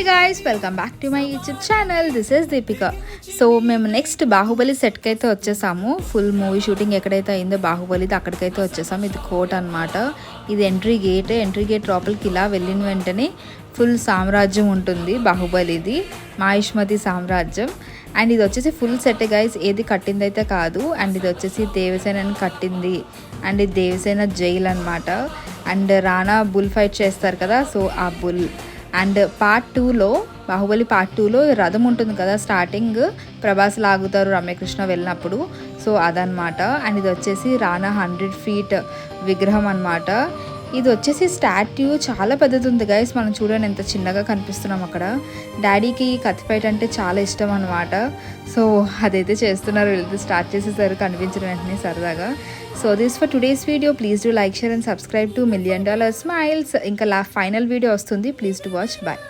Hey guys, welcome back to my YouTube channel. This is Deepika. So మేము next Baahubali సెట్కి అయితే వచ్చేసాము. Full movie shooting ఎక్కడైతే అయిందో బాహుబలిది అక్కడికైతే వచ్చేసాము. ఇది కోట్ అనమాట. ఇది ఎంట్రీ గేట్ లోపలికి ఇలా వెళ్ళిన వెంటనే ఫుల్ సామ్రాజ్యం ఉంటుంది బాహుబలిది, మాహిష్మతి సామ్రాజ్యం. అండ్ ఇది వచ్చేసి ఫుల్ సెట్ గైస్, ఏది కట్టింది అయితే కాదు. అండ్ ఇది వచ్చేసి దేవసేనని కట్టింది. అండ్ ఇది దేవసేన జైల్ అనమాట. అండ్ రానా బుల్ ఫైట్ చేస్తారు కదా, సో ఆ బుల్. అండ్ పార్ట్ 2లో బాహుబలి పార్ట్ 2లో రథం ఉంటుంది కదా, స్టార్టింగ్ ప్రభాస్ లాగుతారు రమ్యకృష్ణ వెళ్ళినప్పుడు, సో అదనమాట. అండ్ ఇది వచ్చేసి రానా 100 feet విగ్రహం అనమాట. ఇది వచ్చేసి స్టాట్యూ చాలా పెద్దది ఉంది గైస్, మనం చూడండి ఎంత చిన్నగా కనిపిస్తున్నాం అక్కడ. డాడీకి కత్తి ఫైట్ అంటే చాలా ఇష్టం అనమాట, సో అదైతే చేస్తున్నారు. వీళ్ళది స్టార్ట్ చేసేసారు కనిపించిన వెంటనే సరదాగా. So this for today's video. Please do like, share and subscribe to $1,000,000 Smiles. ఇంకా ఫైనల్ వీడియో వస్తుంది, ప్లీజ్ టు వాచ్. బాయ్.